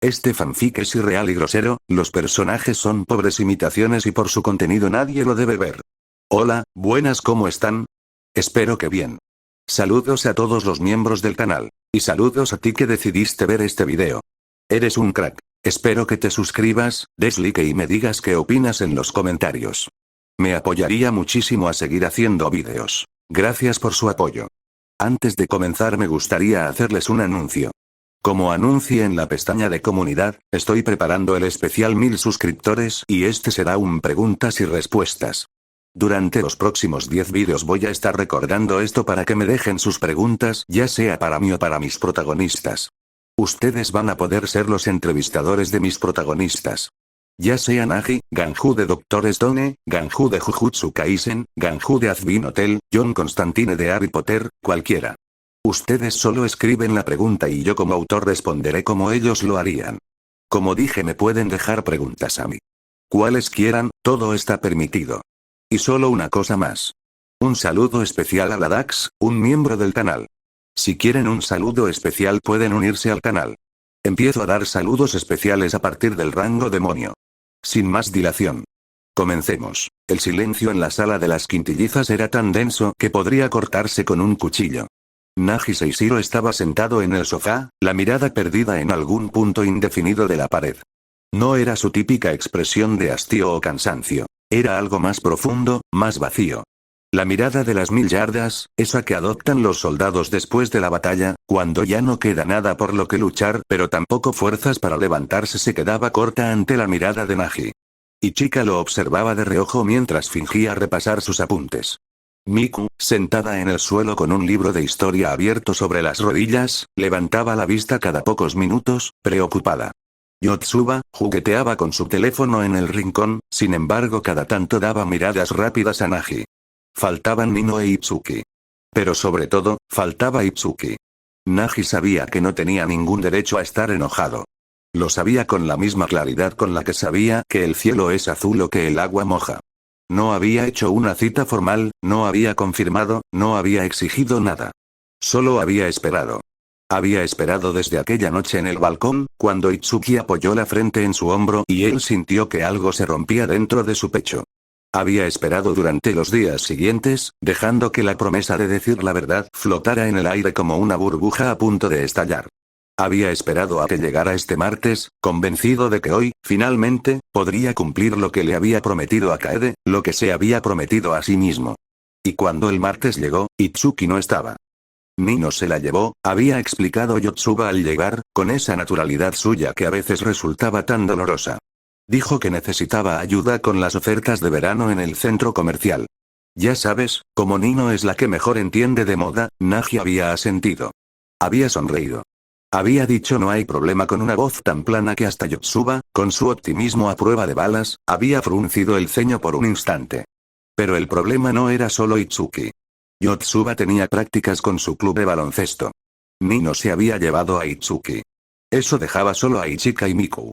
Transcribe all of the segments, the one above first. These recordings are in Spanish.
Este fanfic es irreal y grosero, los personajes son pobres imitaciones y por su contenido nadie lo debe ver. Hola, buenas, ¿cómo están? Espero que bien. Saludos a todos los miembros del canal. Y saludos a ti que decidiste ver este video. Eres un crack. Espero que te suscribas, des like y me digas qué opinas en los comentarios. Me apoyaría muchísimo a seguir haciendo videos. Gracias por su apoyo. Antes de comenzar me gustaría hacerles un anuncio. Como anuncié en la pestaña de comunidad, estoy preparando el especial 1000 suscriptores y este será un preguntas y respuestas. Durante los próximos 10 vídeos voy a estar recordando esto para que me dejen sus preguntas, ya sea para mí o para mis protagonistas. Ustedes van a poder ser los entrevistadores de mis protagonistas. Ya sea Nagi, Ganju de Doctor Stone, Ganju de Jujutsu Kaisen, Ganju de Azbin Hotel, John Constantine de Harry Potter, cualquiera. Ustedes solo escriben la pregunta y yo como autor responderé como ellos lo harían. Como dije, me pueden dejar preguntas a mí. Cuales quieran, todo está permitido. Y solo una cosa más. Un saludo especial a la Dax, un miembro del canal. Si quieren un saludo especial pueden unirse al canal. Empiezo a dar saludos especiales a partir del rango demonio. Sin más dilación. Comencemos. El silencio en la sala de las quintillizas era tan denso que podría cortarse con un cuchillo. Nagi Seishiro estaba sentado en el sofá, la mirada perdida en algún punto indefinido de la pared. No era su típica expresión de hastío o cansancio. Era algo más profundo, más vacío. La mirada de las 1000 yardas, esa que adoptan los soldados después de la batalla, cuando ya no queda nada por lo que luchar, pero tampoco fuerzas para levantarse, se quedaba corta ante la mirada de Nagi. Ichika lo observaba de reojo mientras fingía repasar sus apuntes. Miku, sentada en el suelo con un libro de historia abierto sobre las rodillas, levantaba la vista cada pocos minutos, preocupada. Yotsuba, jugueteaba con su teléfono en el rincón, sin embargo cada tanto daba miradas rápidas a Nagi. Faltaban Nino e Itsuki. Pero sobre todo, faltaba Itsuki. Nagi sabía que no tenía ningún derecho a estar enojado. Lo sabía con la misma claridad con la que sabía que el cielo es azul o que el agua moja. No había hecho una cita formal, no había confirmado, no había exigido nada. Solo había esperado. Había esperado desde aquella noche en el balcón, cuando Itsuki apoyó la frente en su hombro y él sintió que algo se rompía dentro de su pecho. Había esperado durante los días siguientes, dejando que la promesa de decir la verdad flotara en el aire como una burbuja a punto de estallar. Había esperado a que llegara este martes, convencido de que hoy, finalmente, podría cumplir lo que le había prometido a Kaede, lo que se había prometido a sí mismo. Y cuando el martes llegó, Itsuki no estaba. Nino se la llevó, había explicado Yotsuba al llegar, con esa naturalidad suya que a veces resultaba tan dolorosa. Dijo que necesitaba ayuda con las ofertas de verano en el centro comercial. Ya sabes, como Nino es la que mejor entiende de moda, Nagi había asentido. Había sonreído. Había dicho no hay problema con una voz tan plana que hasta Yotsuba, con su optimismo a prueba de balas, había fruncido el ceño por un instante. Pero el problema no era solo Itsuki. Yotsuba tenía prácticas con su club de baloncesto. Nino se había llevado a Itsuki. Eso dejaba solo a Ichika y Miku.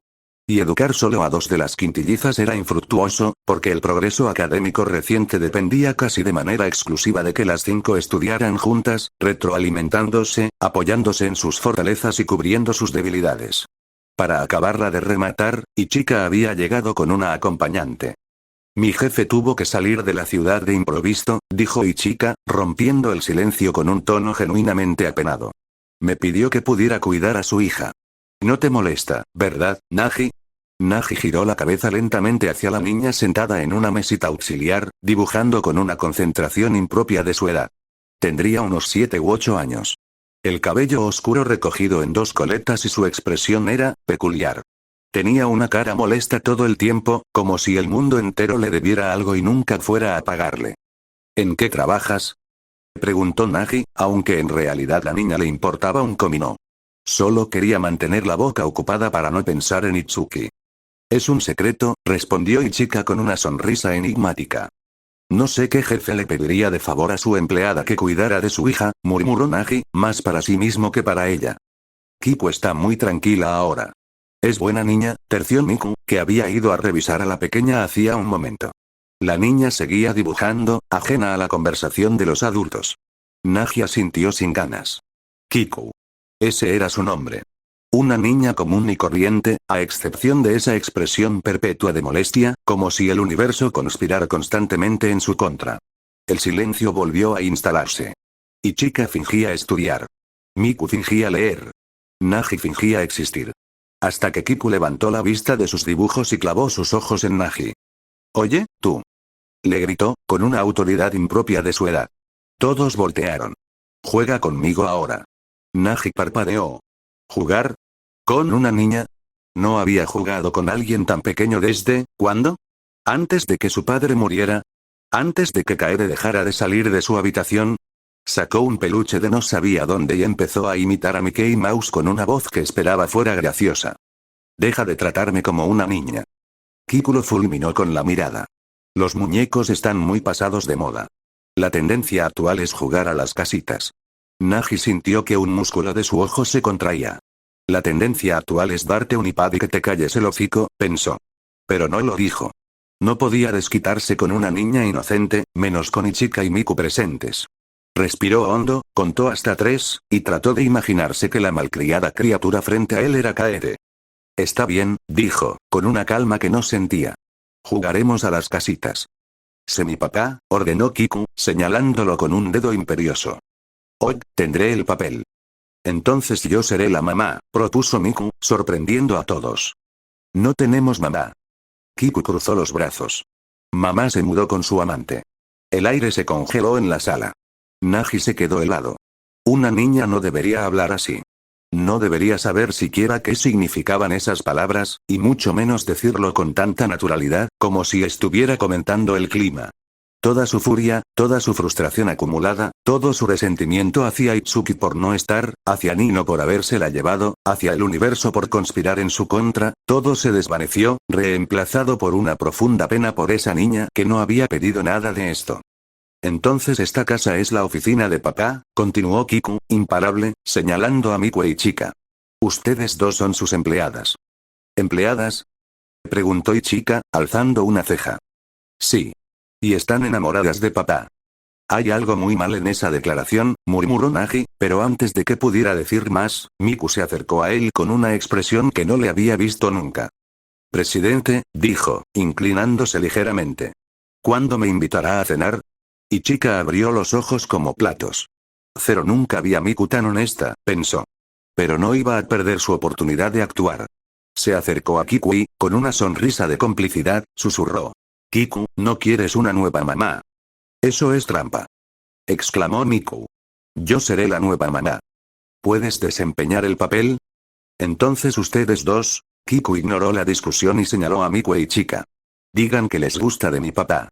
Y educar solo a 2 de las quintillizas era infructuoso, porque el progreso académico reciente dependía casi de manera exclusiva de que las 5 estudiaran juntas, retroalimentándose, apoyándose en sus fortalezas y cubriendo sus debilidades. Para acabarla de rematar, Ichika había llegado con una acompañante. Mi jefe tuvo que salir de la ciudad de improviso, dijo Ichika, rompiendo el silencio con un tono genuinamente apenado. Me pidió que pudiera cuidar a su hija. No te molesta, ¿verdad, Nagi? Nagi giró la cabeza lentamente hacia la niña sentada en una mesita auxiliar, dibujando con una concentración impropia de su edad. Tendría unos 7 u 8 años. El cabello oscuro recogido en 2 coletas y su expresión era peculiar. Tenía una cara molesta todo el tiempo, como si el mundo entero le debiera algo y nunca fuera a pagarle. ¿En qué trabajas?, preguntó Nagi, aunque en realidad la niña le importaba un comino. Solo quería mantener la boca ocupada para no pensar en Itsuki. Es un secreto, respondió Ichika con una sonrisa enigmática. No sé qué jefe le pediría de favor a su empleada que cuidara de su hija, murmuró Nagi, más para sí mismo que para ella. Kiku está muy tranquila ahora. Es buena niña, terció Miku, que había ido a revisar a la pequeña hacía un momento. La niña seguía dibujando, ajena a la conversación de los adultos. Nagi asintió sin ganas. Kiku. Ese era su nombre. Una niña común y corriente, a excepción de esa expresión perpetua de molestia, como si el universo conspirara constantemente en su contra. El silencio volvió a instalarse. Ichika fingía estudiar. Miku fingía leer. Nagi fingía existir. Hasta que Kiku levantó la vista de sus dibujos y clavó sus ojos en Nagi. «Oye, tú», le gritó, con una autoridad impropia de su edad. Todos voltearon. «Juega conmigo ahora». Nagi parpadeó. ¿Jugar? ¿Con una niña? No había jugado con alguien tan pequeño desde, ¿cuándo? ¿Antes de que su padre muriera? ¿Antes de que Kaede dejara de salir de su habitación? Sacó un peluche de no sabía dónde y empezó a imitar a Mickey Mouse con una voz que esperaba fuera graciosa. «Deja de tratarme como una niña». Kiku lo fulminó con la mirada. Los muñecos están muy pasados de moda. La tendencia actual es jugar a las casitas. Nagi sintió que un músculo de su ojo se contraía. La tendencia actual es darte un iPad y que te calles el hocico, pensó. Pero no lo dijo. No podía desquitarse con una niña inocente, menos con Ichika y Miku presentes. Respiró hondo, contó hasta 3, y trató de imaginarse que la malcriada criatura frente a él era Kaede. «Está bien», dijo, con una calma que no sentía. «Jugaremos a las casitas». «Sé mi papá», ordenó Kiku, señalándolo con un dedo imperioso. «Hoy, tendré el papel». «Entonces yo seré la mamá», propuso Miku, sorprendiendo a todos. «No tenemos mamá». Kiku cruzó los brazos. Mamá se mudó con su amante. El aire se congeló en la sala. Nagi se quedó helado. Una niña no debería hablar así. No debería saber siquiera qué significaban esas palabras, y mucho menos decirlo con tanta naturalidad, como si estuviera comentando el clima. Toda su furia, toda su frustración acumulada, todo su resentimiento hacia Itsuki por no estar, hacia Nino por habérsela llevado, hacia el universo por conspirar en su contra, todo se desvaneció, reemplazado por una profunda pena por esa niña que no había pedido nada de esto. «Entonces esta casa es la oficina de papá», continuó Kiku, imparable, señalando a Miku y Ichika. «Ustedes dos son sus empleadas». «¿Empleadas?», preguntó Ichika, alzando una ceja. «Sí. Y están enamoradas de papá». «Hay algo muy mal en esa declaración», murmuró Nagi, pero antes de que pudiera decir más, Miku se acercó a él con una expresión que no le había visto nunca. «Presidente», dijo, inclinándose ligeramente. «¿Cuándo me invitará a cenar?» Ichika abrió los ojos como platos. Cero nunca vi a Miku tan honesta, pensó. Pero no iba a perder su oportunidad de actuar. Se acercó a Kiku y, con una sonrisa de complicidad, susurró. «Kiku, ¿no quieres una nueva mamá?» «Eso es trampa», exclamó Miku. «Yo seré la nueva mamá. ¿Puedes desempeñar el papel?» «Entonces ustedes dos», Kiku ignoró la discusión y señaló a Miku e Ichika. «Digan que les gusta de mi papá».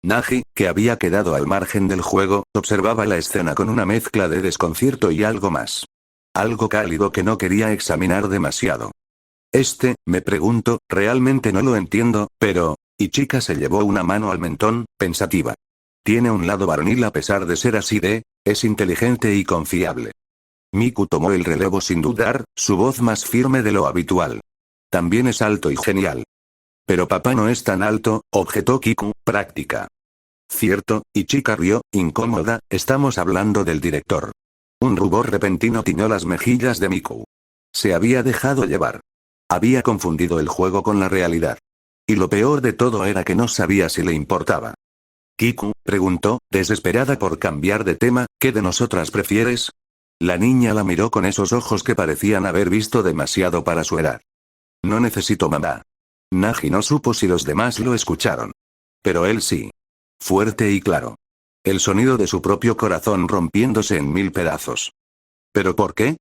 Nagi, que había quedado al margen del juego, observaba la escena con una mezcla de desconcierto y algo más. Algo cálido que no quería examinar demasiado. Me pregunto, realmente no lo entiendo, pero... Ichika se llevó una mano al mentón, pensativa. Tiene un lado varonil a pesar de ser así es inteligente y confiable. Miku tomó el relevo sin dudar, su voz más firme de lo habitual. También es alto y genial. Pero papá no es tan alto, objetó Kiku, práctica. Cierto, Ichika rió, incómoda, estamos hablando del director. Un rubor repentino tiñó las mejillas de Miku. Se había dejado llevar. Había confundido el juego con la realidad. Y lo peor de todo era que no sabía si le importaba. «Kiku», preguntó, desesperada por cambiar de tema, «¿qué de nosotras prefieres?» La niña la miró con esos ojos que parecían haber visto demasiado para su edad. «No necesito mamá». Nagi no supo si los demás lo escucharon. Pero él sí. Fuerte y claro. El sonido de su propio corazón rompiéndose en 1000 pedazos. ¿Pero por qué?,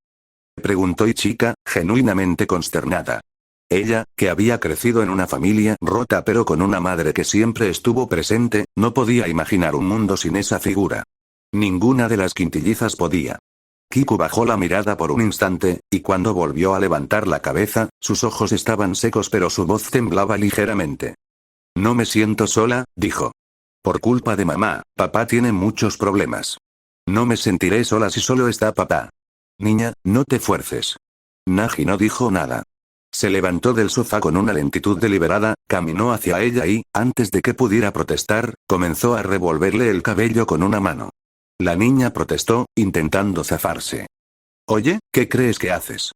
preguntó Ichika, genuinamente consternada. Ella, que había crecido en una familia rota pero con una madre que siempre estuvo presente, no podía imaginar un mundo sin esa figura. Ninguna de las quintillizas podía. Kiku bajó la mirada por un instante, y cuando volvió a levantar la cabeza, sus ojos estaban secos pero su voz temblaba ligeramente. «No me siento sola», dijo. «Por culpa de mamá, papá tiene muchos problemas. No me sentiré sola si solo está papá». «Niña, no te fuerces». Nagi no dijo nada. Se levantó del sofá con una lentitud deliberada, caminó hacia ella y, antes de que pudiera protestar, comenzó a revolverle el cabello con una mano. La niña protestó, intentando zafarse. «Oye, ¿qué crees que haces?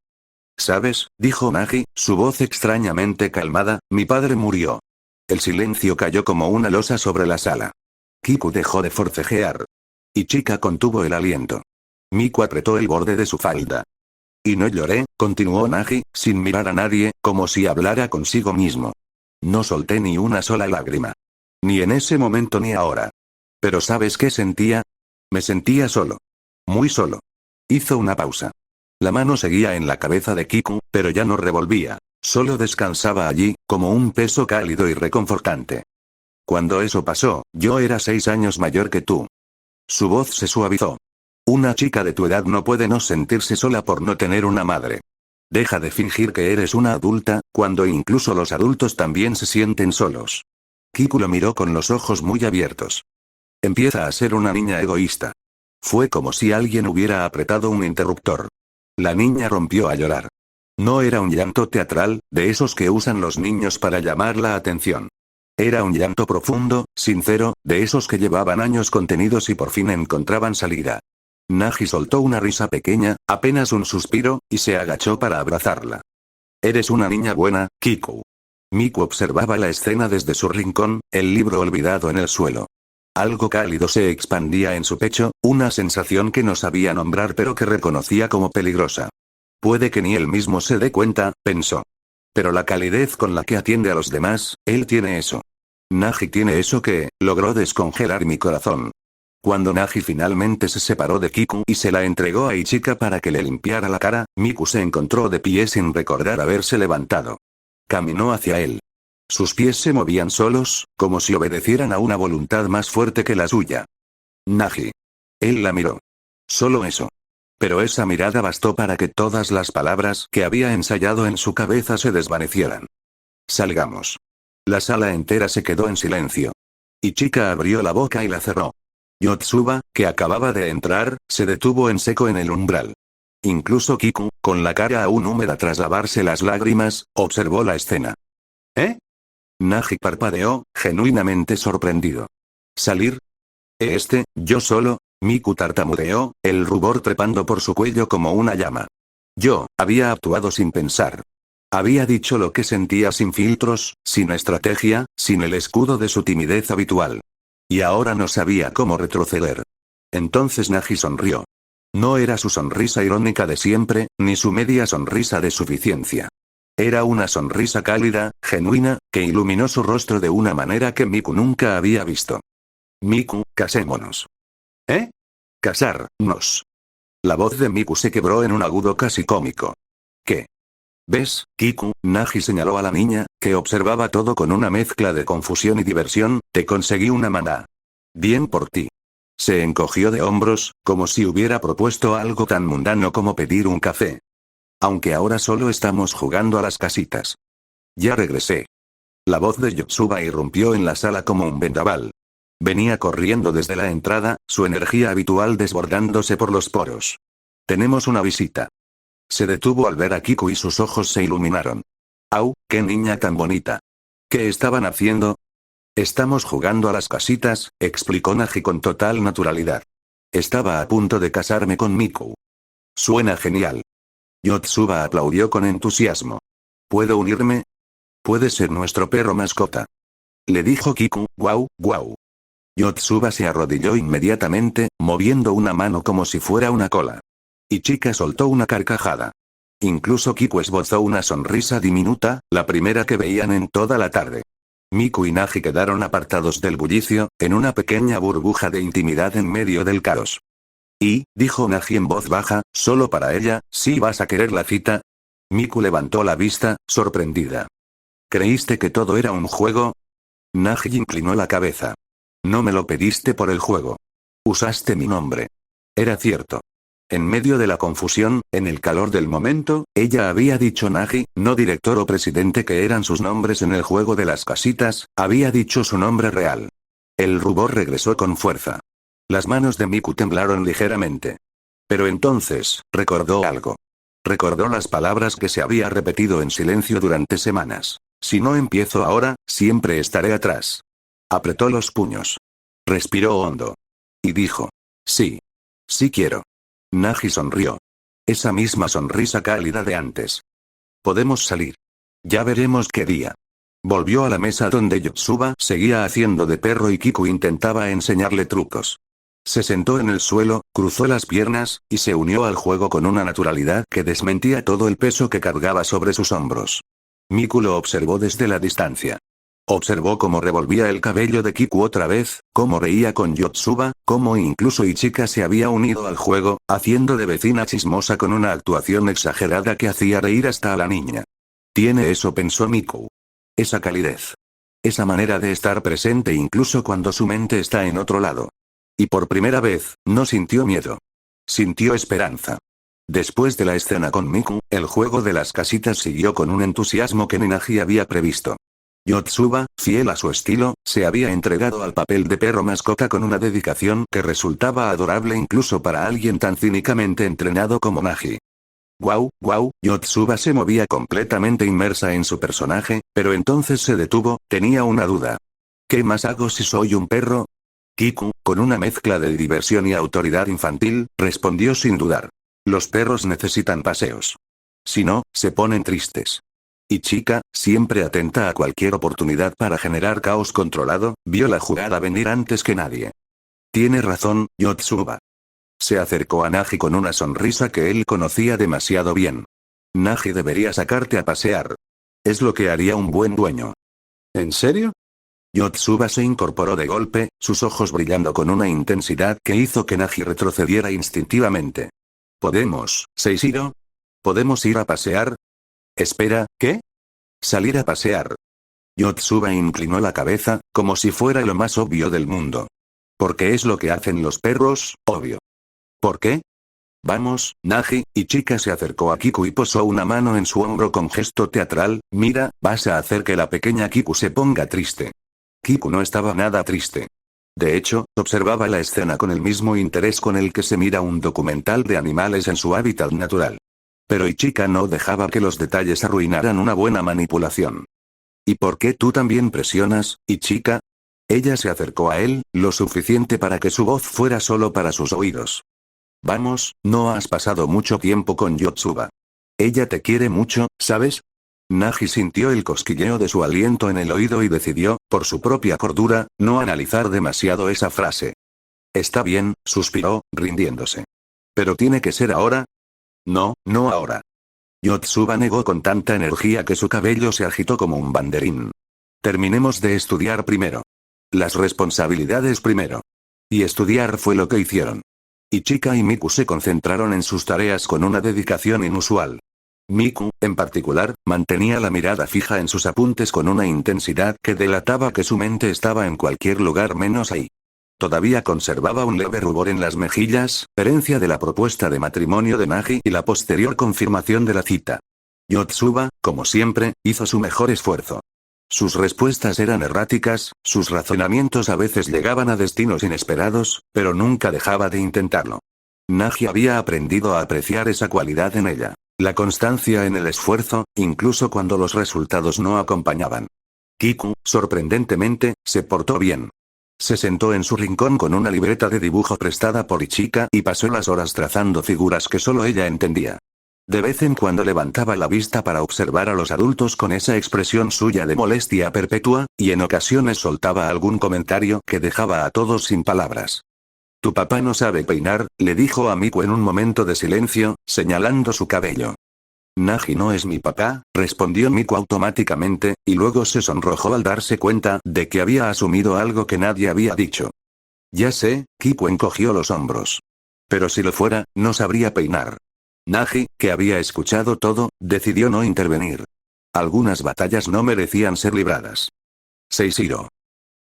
¿Sabes? Dijo Nagi, su voz extrañamente calmada, mi padre murió. El silencio cayó como una losa sobre la sala. Kiku dejó de forcejear. Y Chica contuvo el aliento. Miku apretó el borde de su falda. Y no lloré, continuó Nagi, sin mirar a nadie, como si hablara consigo mismo. No solté ni una sola lágrima. Ni en ese momento ni ahora. Pero ¿sabes qué sentía? Me sentía solo. Muy solo. Hizo una pausa. La mano seguía en la cabeza de Kiku, pero ya no revolvía. Solo descansaba allí, como un peso cálido y reconfortante. Cuando eso pasó, yo era 6 años mayor que tú. Su voz se suavizó. Una chica de tu edad no puede no sentirse sola por no tener una madre. Deja de fingir que eres una adulta, cuando incluso los adultos también se sienten solos. Kiku lo miró con los ojos muy abiertos. Empieza a ser una niña egoísta. Fue como si alguien hubiera apretado un interruptor. La niña rompió a llorar. No era un llanto teatral, de esos que usan los niños para llamar la atención. Era un llanto profundo, sincero, de esos que llevaban años contenidos y por fin encontraban salida. Nagi soltó una risa pequeña, apenas un suspiro, y se agachó para abrazarla. Eres una niña buena, Kiku. Miku observaba la escena desde su rincón, el libro olvidado en el suelo. Algo cálido se expandía en su pecho, una sensación que no sabía nombrar pero que reconocía como peligrosa. Puede que ni él mismo se dé cuenta, pensó. Pero la calidez con la que atiende a los demás, él tiene eso. Nagi tiene eso que, logró descongelar mi corazón. Cuando Nagi finalmente se separó de Kiku y se la entregó a Ichika para que le limpiara la cara, Miku se encontró de pie sin recordar haberse levantado. Caminó hacia él. Sus pies se movían solos, como si obedecieran a una voluntad más fuerte que la suya. Nagi. Él la miró. Solo eso. Pero esa mirada bastó para que todas las palabras que había ensayado en su cabeza se desvanecieran. Salgamos. La sala entera se quedó en silencio. Ichika abrió la boca y la cerró. Yotsuba, que acababa de entrar, se detuvo en seco en el umbral. Incluso Kiku, con la cara aún húmeda tras lavarse las lágrimas, observó la escena. ¿Eh? Nagi parpadeó, genuinamente sorprendido. ¿Salir? Yo solo, Miku tartamudeó, el rubor trepando por su cuello como una llama. Yo, había actuado sin pensar. Había dicho lo que sentía sin filtros, sin estrategia, sin el escudo de su timidez habitual. Y ahora no sabía cómo retroceder. Entonces Nagi sonrió. No era su sonrisa irónica de siempre, ni su media sonrisa de suficiencia. Era una sonrisa cálida, genuina, que iluminó su rostro de una manera que Miku nunca había visto. Miku, casémonos. ¿Eh? Casarnos. La voz de Miku se quebró en un agudo casi cómico. ¿Qué? ¿Ves, Kiku? Nagi señaló a la niña, que observaba todo con una mezcla de confusión y diversión, te conseguí una maná. Bien por ti. Se encogió de hombros, como si hubiera propuesto algo tan mundano como pedir un café. Aunque ahora solo estamos jugando a las casitas. Ya regresé. La voz de Yotsuba irrumpió en la sala como un vendaval. Venía corriendo desde la entrada, su energía habitual desbordándose por los poros. Tenemos una visita. Se detuvo al ver a Kiku y sus ojos se iluminaron. ¡Au, qué niña tan bonita! ¿Qué estaban haciendo? Estamos jugando a las casitas, explicó Nagi con total naturalidad. Estaba a punto de casarme con Miku. Suena genial. Yotsuba aplaudió con entusiasmo. ¿Puedo unirme? Puede ser nuestro perro mascota. Le dijo Kiku, guau, guau. Yotsuba se arrodilló inmediatamente, moviendo una mano como si fuera una cola. Ichika soltó una carcajada. Incluso Kiku esbozó una sonrisa diminuta, la primera que veían en toda la tarde. Miku y Nagi quedaron apartados del bullicio, en una pequeña burbuja de intimidad en medio del caos. Y, dijo Nagi en voz baja, solo para ella, ¿sí vas a querer la cita? Miku levantó la vista, sorprendida. ¿Creíste que todo era un juego? Nagi inclinó la cabeza. No me lo pediste por el juego. Usaste mi nombre. Era cierto. En medio de la confusión, en el calor del momento, ella había dicho Nagi, no director o presidente que eran sus nombres en el juego de las casitas, había dicho su nombre real. El rubor regresó con fuerza. Las manos de Miku temblaron ligeramente. Pero entonces, recordó algo. Recordó las palabras que se había repetido en silencio durante semanas. Si no empiezo ahora, siempre estaré atrás. Apretó los puños. Respiró hondo. Y dijo. Sí. Sí quiero. Nagi sonrió. Esa misma sonrisa cálida de antes. Podemos salir. Ya veremos qué día. Volvió a la mesa donde Yotsuba seguía haciendo de perro y Kiku intentaba enseñarle trucos. Se sentó en el suelo, cruzó las piernas, y se unió al juego con una naturalidad que desmentía todo el peso que cargaba sobre sus hombros. Miku lo observó desde la distancia. Observó cómo revolvía el cabello de Kiku otra vez, cómo reía con Yotsuba, cómo incluso Ichika se había unido al juego, haciendo de vecina chismosa con una actuación exagerada que hacía reír hasta a la niña. Tiene eso, pensó Miku. Esa calidez. Esa manera de estar presente incluso cuando su mente está en otro lado. Y por primera vez, no sintió miedo. Sintió esperanza. Después de la escena con Miku, el juego de las casitas siguió con un entusiasmo que Nagi había previsto. Yotsuba, fiel a su estilo, se había entregado al papel de perro mascota con una dedicación que resultaba adorable incluso para alguien tan cínicamente entrenado como Nagi. Guau, guau, Yotsuba se movía completamente inmersa en su personaje, pero entonces se detuvo, tenía una duda. ¿Qué más hago si soy un perro? Kiku, con una mezcla de diversión y autoridad infantil, respondió sin dudar. Los perros necesitan paseos. Si no, se ponen tristes. Ichika, siempre atenta a cualquier oportunidad para generar caos controlado, vio la jugada venir antes que nadie. Tiene razón, Yotsuba. Se acercó a Nagi con una sonrisa que él conocía demasiado bien. Nagi debería sacarte a pasear. Es lo que haría un buen dueño. ¿En serio? Yotsuba se incorporó de golpe, sus ojos brillando con una intensidad que hizo que Nagi retrocediera instintivamente. ¿Podemos, Seishiro? ¿Podemos ir a pasear? Espera, ¿qué? Salir a pasear. Yotsuba inclinó la cabeza, como si fuera lo más obvio del mundo. Porque es lo que hacen los perros, obvio. ¿Por qué? Vamos, Nagi, Ichika se acercó a Kiku y posó una mano en su hombro con gesto teatral, mira, vas a hacer que la pequeña Kiku se ponga triste. Kiku no estaba nada triste. De hecho, observaba la escena con el mismo interés con el que se mira un documental de animales en su hábitat natural. Pero Ichika no dejaba que los detalles arruinaran una buena manipulación. ¿Y por qué tú también presionas, Ichika? Ella se acercó a él, lo suficiente para que su voz fuera solo para sus oídos. Vamos, no has pasado mucho tiempo con Yotsuba. Ella te quiere mucho, ¿sabes? Nagi sintió el cosquilleo de su aliento en el oído y decidió, por su propia cordura, no analizar demasiado esa frase. Está bien, suspiró, rindiéndose. ¿Pero tiene que ser ahora? No, no ahora. Yotsuba negó con tanta energía que su cabello se agitó como un banderín. Terminemos de estudiar primero. Las responsabilidades primero. Y estudiar fue lo que hicieron. Ichika y Miku se concentraron en sus tareas con una dedicación inusual. Miku, en particular, mantenía la mirada fija en sus apuntes con una intensidad que delataba que su mente estaba en cualquier lugar menos ahí. Todavía conservaba un leve rubor en las mejillas, herencia de la propuesta de matrimonio de Nagi y la posterior confirmación de la cita. Yotsuba, como siempre, hizo su mejor esfuerzo. Sus respuestas eran erráticas, sus razonamientos a veces llegaban a destinos inesperados, pero nunca dejaba de intentarlo. Nagi había aprendido a apreciar esa cualidad en ella. La constancia en el esfuerzo, incluso cuando los resultados no acompañaban. Kiku, sorprendentemente, se portó bien. Se sentó en su rincón con una libreta de dibujo prestada por Ichika y pasó las horas trazando figuras que solo ella entendía. De vez en cuando levantaba la vista para observar a los adultos con esa expresión suya de molestia perpetua, y en ocasiones soltaba algún comentario que dejaba a todos sin palabras. Tu papá no sabe peinar, le dijo a Miku en un momento de silencio, señalando su cabello. Nagi no es mi papá, respondió Miku automáticamente, y luego se sonrojó al darse cuenta de que había asumido algo que nadie había dicho. Ya sé, Kiku encogió los hombros. Pero si lo fuera, no sabría peinar. Nagi, que había escuchado todo, decidió no intervenir. Algunas batallas no merecían ser libradas. Seishiro.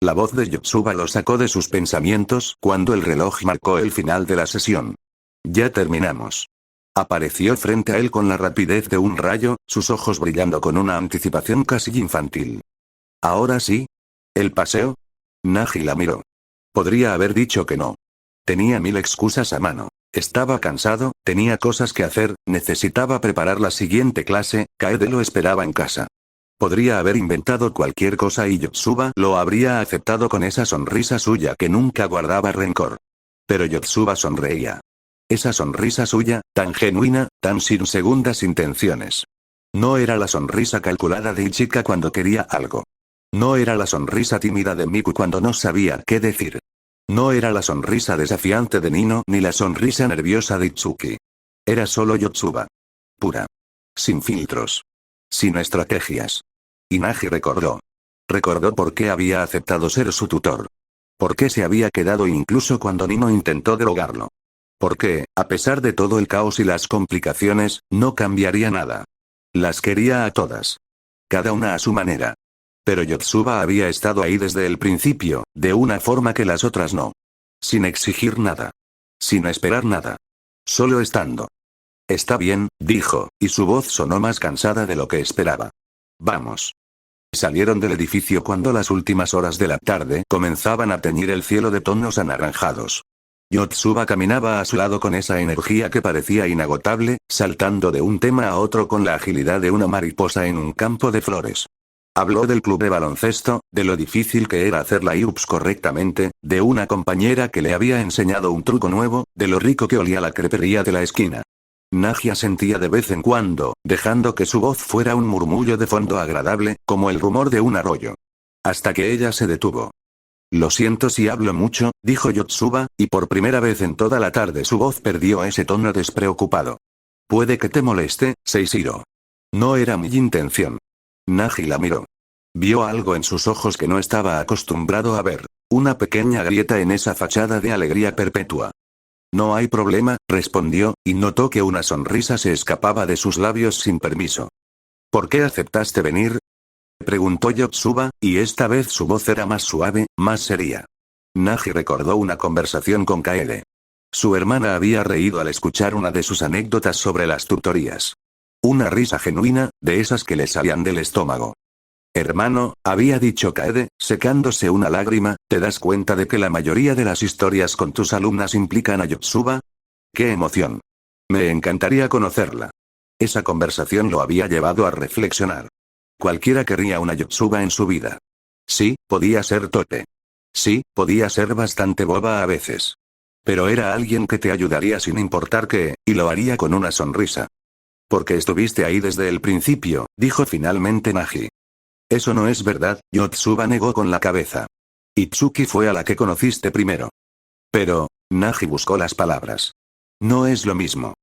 La voz de Yotsuba lo sacó de sus pensamientos cuando el reloj marcó el final de la sesión. Ya terminamos. Apareció frente a él con la rapidez de un rayo, sus ojos brillando con una anticipación casi infantil. ¿Ahora sí? ¿El paseo? Nagi la miró. Podría haber dicho que no. Tenía mil excusas a mano. Estaba cansado, tenía cosas que hacer, necesitaba preparar la siguiente clase, Kaede lo esperaba en casa. Podría haber inventado cualquier cosa y Yotsuba lo habría aceptado con esa sonrisa suya que nunca guardaba rencor. Pero Yotsuba sonreía. Esa sonrisa suya, tan genuina, tan sin segundas intenciones. No era la sonrisa calculada de Ichika cuando quería algo. No era la sonrisa tímida de Miku cuando no sabía qué decir. No era la sonrisa desafiante de Nino ni la sonrisa nerviosa de Itsuki. Era solo Yotsuba. Pura. Sin filtros. Sin estrategias. Y Nagi recordó. Recordó por qué había aceptado ser su tutor. Por qué se había quedado incluso cuando Nino intentó drogarlo. Por qué, a pesar de todo el caos y las complicaciones, no cambiaría nada. Las quería a todas. Cada una a su manera. Pero Yotsuba había estado ahí desde el principio, de una forma que las otras no. Sin exigir nada. Sin esperar nada. Solo estando. Está bien, dijo, y su voz sonó más cansada de lo que esperaba. Vamos. Salieron del edificio cuando las últimas horas de la tarde comenzaban a teñir el cielo de tonos anaranjados. Yotsuba caminaba a su lado con esa energía que parecía inagotable, saltando de un tema a otro con la agilidad de una mariposa en un campo de flores. Habló del club de baloncesto, de lo difícil que era hacer la IUPS correctamente, de una compañera que le había enseñado un truco nuevo, de lo rico que olía la crepería de la esquina. Nagi asentía de vez en cuando, dejando que su voz fuera un murmullo de fondo agradable, como el rumor de un arroyo. Hasta que ella se detuvo. Lo siento si hablo mucho, dijo Yotsuba, y por primera vez en toda la tarde su voz perdió ese tono despreocupado. Puede que te moleste, Seishiro. No era mi intención. Nagi la miró. Vio algo en sus ojos que no estaba acostumbrado a ver, una pequeña grieta en esa fachada de alegría perpetua. No hay problema, respondió, y notó que una sonrisa se escapaba de sus labios sin permiso. ¿Por qué aceptaste venir? Preguntó Yotsuba, y esta vez su voz era más suave, más seria. Nagi recordó una conversación con Kaede. Su hermana había reído al escuchar una de sus anécdotas sobre las tutorías. Una risa genuina, de esas que le salían del estómago. Hermano, había dicho Kaede, secándose una lágrima, ¿te das cuenta de que la mayoría de las historias con tus alumnas implican a Yotsuba? ¡Qué emoción! Me encantaría conocerla. Esa conversación lo había llevado a reflexionar. Cualquiera querría una Yotsuba en su vida. Sí, podía ser torpe. Sí, podía ser bastante boba a veces. Pero era alguien que te ayudaría sin importar qué, y lo haría con una sonrisa. Porque estuviste ahí desde el principio, dijo finalmente Nagi. Eso no es verdad, Yotsuba negó con la cabeza. Itsuki fue a la que conociste primero. Pero, Nagi buscó las palabras. No es lo mismo.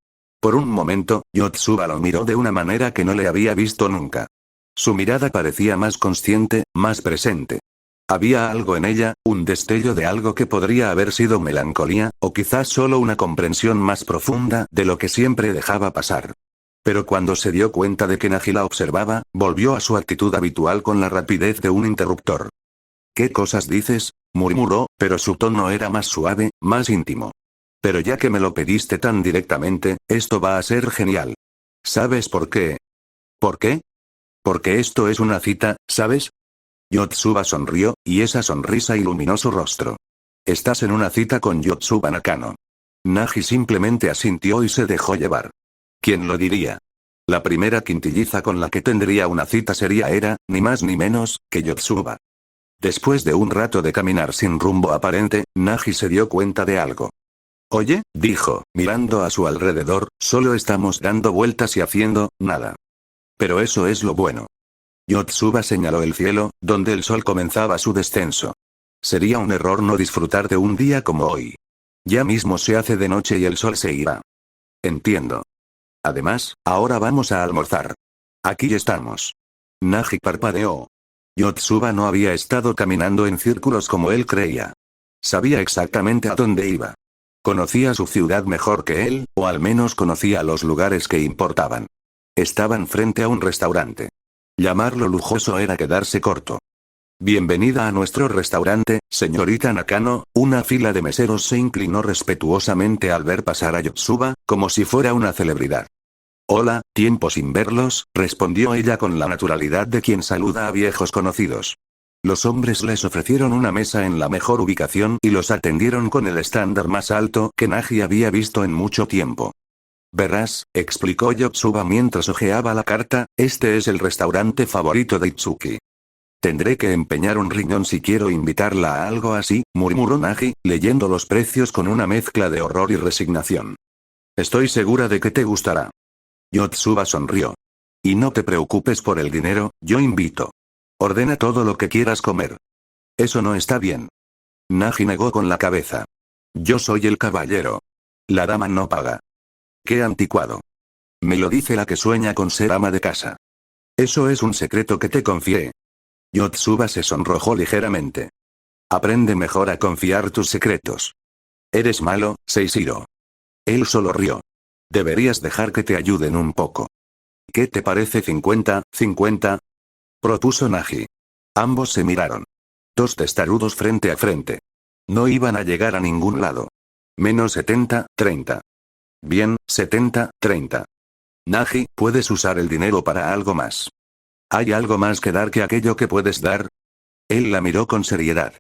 Por un momento, Yotsuba lo miró de una manera que no le había visto nunca. Su mirada parecía más consciente, más presente. Había algo en ella, un destello de algo que podría haber sido melancolía, o quizás solo una comprensión más profunda de lo que siempre dejaba pasar. Pero cuando se dio cuenta de que Nagi la observaba, volvió a su actitud habitual con la rapidez de un interruptor. ¿Qué cosas dices? Murmuró, pero su tono era más suave, más íntimo. Pero ya que me lo pediste tan directamente, esto va a ser genial. ¿Sabes por qué? ¿Por qué? Porque esto es una cita, ¿sabes? Yotsuba sonrió, y esa sonrisa iluminó su rostro. Estás en una cita con Yotsuba Nakano. Nagi simplemente asintió y se dejó llevar. ¿Quién lo diría? La primera quintilliza con la que tendría una cita era, ni más ni menos, que Yotsuba. Después de un rato de caminar sin rumbo aparente, Nagi se dio cuenta de algo. Oye, dijo, mirando a su alrededor, solo estamos dando vueltas y haciendo nada. Pero eso es lo bueno. Yotsuba señaló el cielo, donde el sol comenzaba su descenso. Sería un error no disfrutar de un día como hoy. Ya mismo se hace de noche y el sol se irá. Entiendo. Además, ahora vamos a almorzar. Aquí estamos. Nagi parpadeó. Yotsuba no había estado caminando en círculos como él creía. Sabía exactamente a dónde iba. Conocía su ciudad mejor que él, o al menos conocía los lugares que importaban. Estaban frente a un restaurante. Llamarlo lujoso era quedarse corto. Bienvenida a nuestro restaurante, señorita Nakano. Una fila de meseros se inclinó respetuosamente al ver pasar a Yotsuba, como si fuera una celebridad. Hola, tiempo sin verlos, respondió ella con la naturalidad de quien saluda a viejos conocidos. Los hombres les ofrecieron una mesa en la mejor ubicación y los atendieron con el estándar más alto que Nagi había visto en mucho tiempo. Verás, explicó Yotsuba mientras hojeaba la carta, este es el restaurante favorito de Itsuki. Tendré que empeñar un riñón si quiero invitarla a algo así, murmuró Nagi, leyendo los precios con una mezcla de horror y resignación. Estoy segura de que te gustará. Yotsuba sonrió. Y no te preocupes por el dinero, yo invito. Ordena todo lo que quieras comer. Eso no está bien. Nagi negó con la cabeza. Yo soy el caballero. La dama no paga. Qué anticuado. Me lo dice la que sueña con ser ama de casa. Eso es un secreto que te confié. Yotsuba se sonrojó ligeramente. Aprende mejor a confiar tus secretos. Eres malo, Seishiro. Él solo rió. Deberías dejar que te ayuden un poco. ¿Qué te parece 50-50? Propuso Nagi. Ambos se miraron. Dos testarudos frente a frente. No iban a llegar a ningún lado. Menos 70-30. Bien, 70-30. Nagi, puedes usar el dinero para algo más. ¿Hay algo más que dar que aquello que puedes dar? Él la miró con seriedad.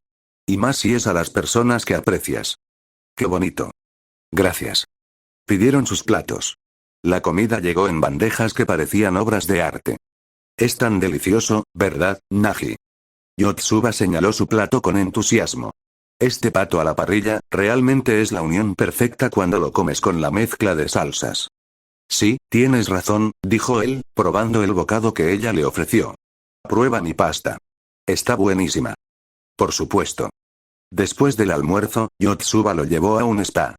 Y más si es a las personas que aprecias. Qué bonito. Gracias. Pidieron sus platos. La comida llegó en bandejas que parecían obras de arte. Es tan delicioso, ¿verdad, Nagi? Yotsuba señaló su plato con entusiasmo. Este pato a la parrilla, realmente es la unión perfecta cuando lo comes con la mezcla de salsas. Sí, tienes razón, dijo él, probando el bocado que ella le ofreció. Prueba mi pasta. Está buenísima. Por supuesto. Después del almuerzo, Yotsuba lo llevó a un spa.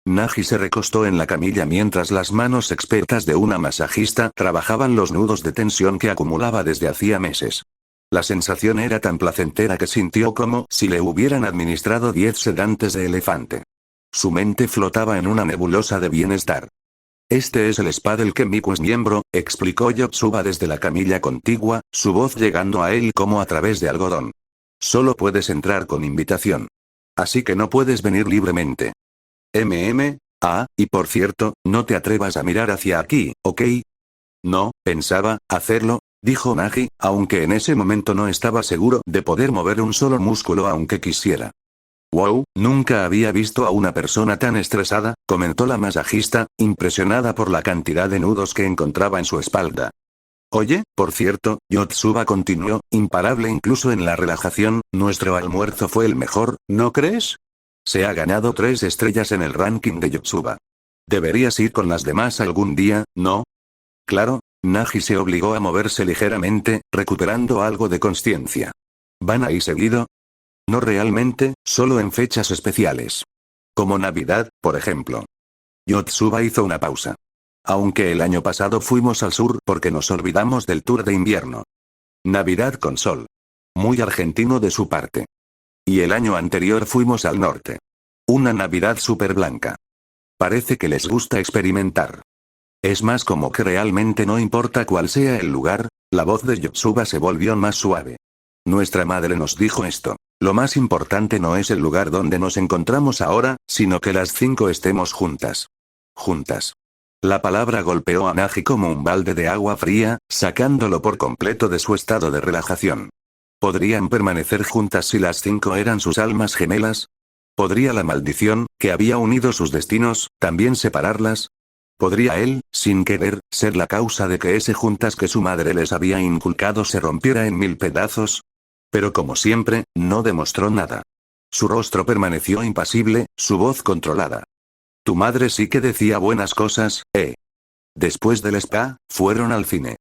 Nagi se recostó en la camilla mientras las manos expertas de una masajista trabajaban los nudos de tensión que acumulaba desde hacía meses. La sensación era tan placentera que sintió como si le hubieran administrado 10 sedantes de elefante. Su mente flotaba en una nebulosa de bienestar. Este es el spa del que Miku es miembro, explicó Yotsuba desde la camilla contigua, su voz llegando a él como a través de algodón. Solo puedes entrar con invitación. Así que no puedes venir libremente. Y por cierto, no te atrevas a mirar hacia aquí, ¿ok? No, pensaba hacerlo, dijo Nagi, aunque en ese momento no estaba seguro de poder mover un solo músculo aunque quisiera. Wow, nunca había visto a una persona tan estresada, comentó la masajista, impresionada por la cantidad de nudos que encontraba en su espalda. Oye, por cierto, Yotsuba continuó, imparable incluso en la relajación, nuestro almuerzo fue el mejor, ¿no crees? Se ha ganado 3 estrellas en el ranking de Yotsuba. Deberías ir con las demás algún día, ¿no? Claro, Nagi se obligó a moverse ligeramente, recuperando algo de consciencia. ¿Van ahí seguido? No realmente, solo en fechas especiales. Como Navidad, por ejemplo. Yotsuba hizo una pausa. Aunque el año pasado fuimos al sur porque nos olvidamos del tour de invierno. Navidad con sol. Muy argentino de su parte. Y el año anterior fuimos al norte. Una Navidad súper blanca. Parece que les gusta experimentar. Es más como que realmente no importa cuál sea el lugar, la voz de Yotsuba se volvió más suave. Nuestra madre nos dijo esto. Lo más importante no es el lugar donde nos encontramos ahora, sino que las 5 estemos juntas. Juntas. La palabra golpeó a Nagi como un balde de agua fría, sacándolo por completo de su estado de relajación. ¿Podrían permanecer juntas si las 5 eran sus almas gemelas? ¿Podría la maldición, que había unido sus destinos, también separarlas? ¿Podría él, sin querer, ser la causa de que ese juntas que su madre les había inculcado se rompiera en 1000 pedazos? Pero como siempre, no demostró nada. Su rostro permaneció impasible, su voz controlada. Tu madre sí que decía buenas cosas, ¿eh? Después del spa, fueron al cine.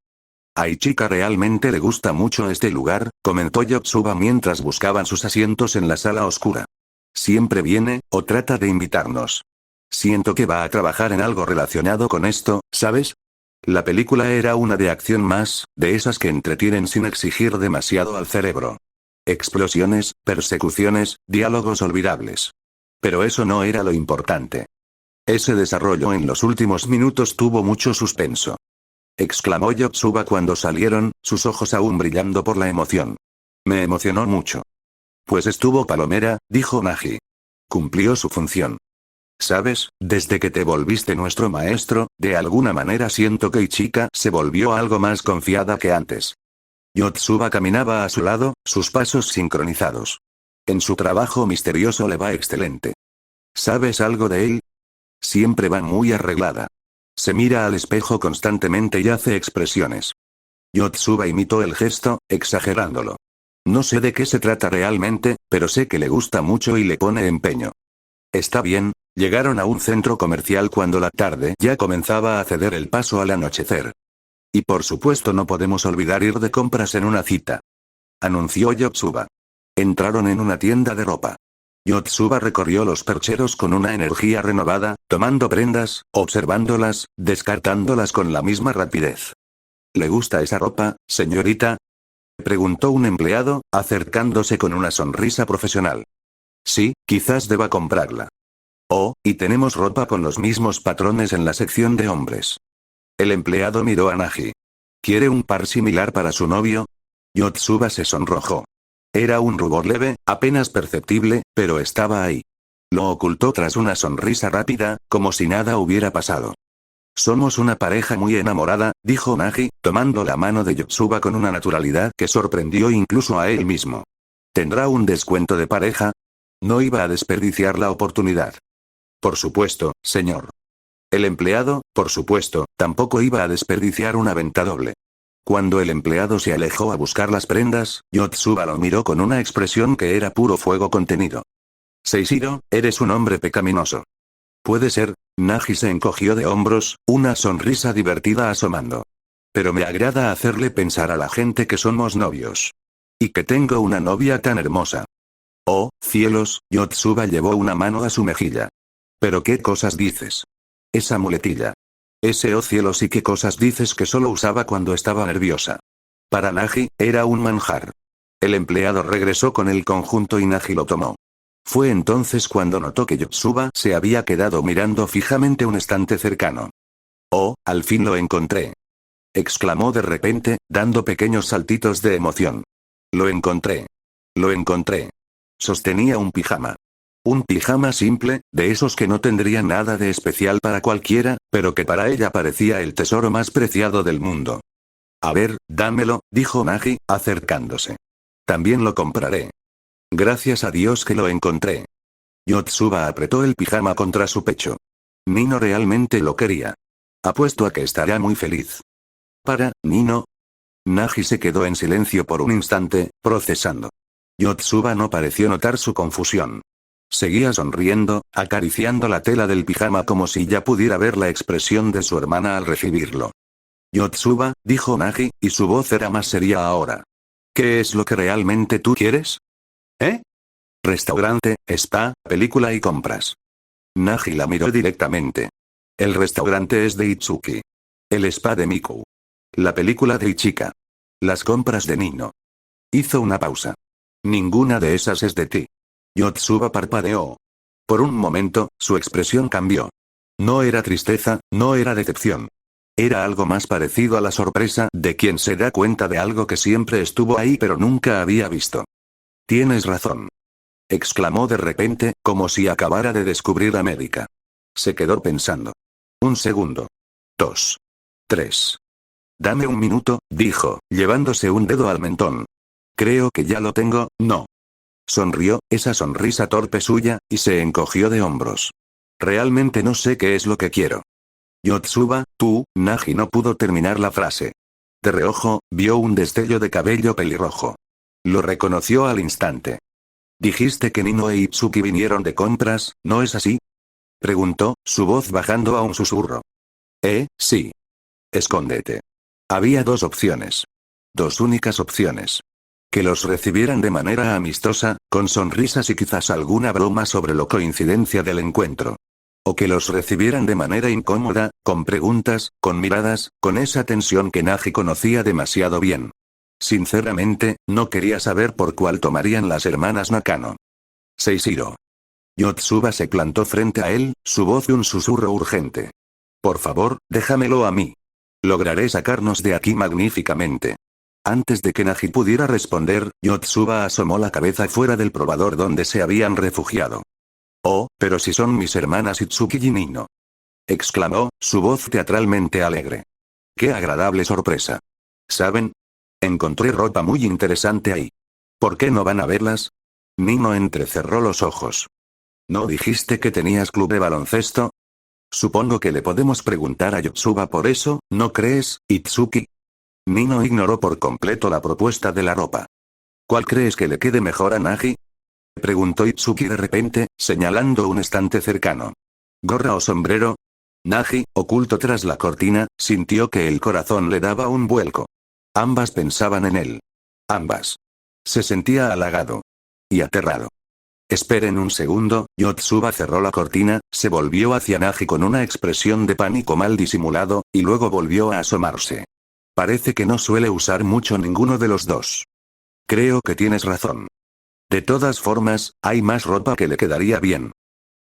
A Ichika realmente le gusta mucho este lugar, comentó Yotsuba mientras buscaban sus asientos en la sala oscura. Siempre viene, o trata de invitarnos. Siento que va a trabajar en algo relacionado con esto, ¿sabes? La película era una de acción más, de esas que entretienen sin exigir demasiado al cerebro. Explosiones, persecuciones, diálogos olvidables. Pero eso no era lo importante. Ese desarrollo en los últimos minutos tuvo mucho suspenso. Exclamó Yotsuba cuando salieron, sus ojos aún brillando por la emoción. Me emocionó mucho. Pues estuvo palomera, dijo Nagi. Cumplió su función. ¿Sabes? Desde que te volviste nuestro maestro, de alguna manera siento que Ichika se volvió algo más confiada que antes. Yotsuba caminaba a su lado, sus pasos sincronizados. En su trabajo misterioso le va excelente. ¿Sabes algo de él? Siempre va muy arreglada. Se mira al espejo constantemente y hace expresiones. Yotsuba imitó el gesto, exagerándolo. No sé de qué se trata realmente, pero sé que le gusta mucho y le pone empeño. Está bien, Llegaron a un centro comercial cuando la tarde ya comenzaba a ceder el paso al anochecer. Y por supuesto no podemos olvidar ir de compras en una cita, anunció Yotsuba. Entraron en una tienda de ropa. Yotsuba recorrió los percheros con una energía renovada, tomando prendas, observándolas, descartándolas con la misma rapidez. ¿Le gusta esa ropa, señorita?, preguntó un empleado, acercándose con una sonrisa profesional. Sí, quizás deba comprarla. Oh, y tenemos ropa con los mismos patrones en la sección de hombres. El empleado miró a Nagi. ¿Quiere un par similar para su novio? Yotsuba se sonrojó. Era un rubor leve, apenas perceptible, pero estaba ahí. Lo ocultó tras una sonrisa rápida, como si nada hubiera pasado. Somos una pareja muy enamorada, dijo Nagi, tomando la mano de Yotsuba con una naturalidad que sorprendió incluso a él mismo. ¿Tendrá un descuento de pareja? No iba a desperdiciar la oportunidad. Por supuesto, señor. El empleado, por supuesto, tampoco iba a desperdiciar una venta doble. Cuando el empleado se alejó a buscar las prendas, Yotsuba lo miró con una expresión que era puro fuego contenido. Seishiro, eres un hombre pecaminoso. Puede ser, Nagi se encogió de hombros, una sonrisa divertida asomando. Pero me agrada hacerle pensar a la gente que somos novios. Y que tengo una novia tan hermosa. Oh, cielos, Yotsuba llevó una mano a su mejilla. ¿Pero qué cosas dices? Esa muletilla. Ese oh cielos y qué cosas dices que solo usaba cuando estaba nerviosa. Para Nagi, era un manjar. El empleado regresó con el conjunto y Nagi lo tomó. Fue entonces cuando notó que Yotsuba se había quedado mirando fijamente un estante cercano. Oh, al fin lo encontré. Exclamó de repente, dando pequeños saltitos de emoción. Lo encontré. Lo encontré. Sostenía un pijama. Un pijama simple, de esos que no tendrían nada de especial para cualquiera, pero que para ella parecía el tesoro más preciado del mundo. A ver, dámelo, dijo Nagi, acercándose. También lo compraré. Gracias a Dios que lo encontré. Yotsuba apretó el pijama contra su pecho. Nino realmente lo quería. Apuesto a que estará muy feliz. Para, Nino. Nagi se quedó en silencio por un instante, procesando. Yotsuba no pareció notar su confusión. Seguía sonriendo, acariciando la tela del pijama como si ya pudiera ver la expresión de su hermana al recibirlo. Yotsuba, dijo Nagi, y su voz era más seria ahora. ¿Qué es lo que realmente tú quieres? ¿Eh? Restaurante, spa, película y compras. Nagi la miró directamente. El restaurante es de Itsuki. El spa de Miku. La película de Ichika. Las compras de Nino. Hizo una pausa. Ninguna de esas es de ti. Yotsuba parpadeó. Por un momento, su expresión cambió. No era tristeza, no era decepción. Era algo más parecido a la sorpresa de quien se da cuenta de algo que siempre estuvo ahí pero nunca había visto. Tienes razón. Exclamó de repente, como si acabara de descubrir América. Se quedó pensando. Un segundo. 2. 3. Dame un minuto, dijo, llevándose un dedo al mentón. Creo que ya lo tengo, ¿no? Sonrió, esa sonrisa torpe suya, y se encogió de hombros. Realmente no sé qué es lo que quiero. Yotsuba, tú, Nagi no pudo terminar la frase. De reojo, vio un destello de cabello pelirrojo. Lo reconoció al instante. Dijiste que Nino e Itsuki vinieron de compras, ¿no es así? Preguntó, su voz bajando a un susurro. Sí. Escóndete. Había dos opciones. Dos únicas opciones. Que los recibieran de manera amistosa, con sonrisas y quizás alguna broma sobre la coincidencia del encuentro. O que los recibieran de manera incómoda, con preguntas, con miradas, con esa tensión que Nagi conocía demasiado bien. Sinceramente, no quería saber por cuál tomarían las hermanas Nakano. Seishiro. Yotsuba se plantó frente a él, su voz un susurro urgente. Por favor, déjamelo a mí. Lograré sacarnos de aquí magníficamente. Antes de que Nagi pudiera responder, Yotsuba asomó la cabeza fuera del probador donde se habían refugiado. Oh, pero si son mis hermanas Itsuki y Nino. Exclamó, su voz teatralmente alegre. Qué agradable sorpresa. ¿Saben? Encontré ropa muy interesante ahí. ¿Por qué no van a verlas? Nino entrecerró los ojos. ¿No dijiste que tenías club de baloncesto? Supongo que le podemos preguntar a Yotsuba por eso, ¿no crees, Itsuki? Nino ignoró por completo la propuesta de la ropa. ¿Cuál crees que le quede mejor a Nagi? Preguntó Itsuki de repente, señalando un estante cercano. ¿Gorra o sombrero? Nagi, oculto tras la cortina, sintió que el corazón le daba un vuelco. Ambas pensaban en él. Ambas. Se sentía halagado. Y aterrado. Esperen un segundo, Yotsuba cerró la cortina, se volvió hacia Nagi con una expresión de pánico mal disimulado, y luego volvió a asomarse. Parece que no suele usar mucho ninguno de los dos. Creo que tienes razón. De todas formas, hay más ropa que le quedaría bien.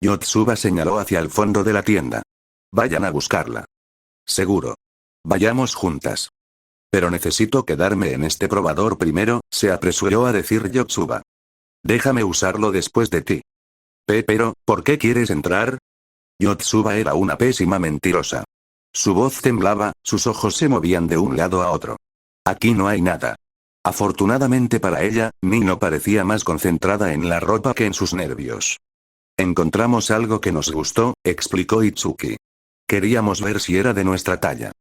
Yotsuba señaló hacia el fondo de la tienda. Vayan a buscarla. Seguro. Vayamos juntas. Pero necesito quedarme en este probador primero, se apresuró a decir Yotsuba. Déjame usarlo después de ti. Pero, ¿por qué quieres entrar? Yotsuba era una pésima mentirosa. Su voz temblaba, sus ojos se movían de un lado a otro. Aquí no hay nada. Afortunadamente para ella, Nino parecía más concentrada en la ropa que en sus nervios. Encontramos algo que nos gustó, explicó Itsuki. Queríamos ver si era de nuestra talla.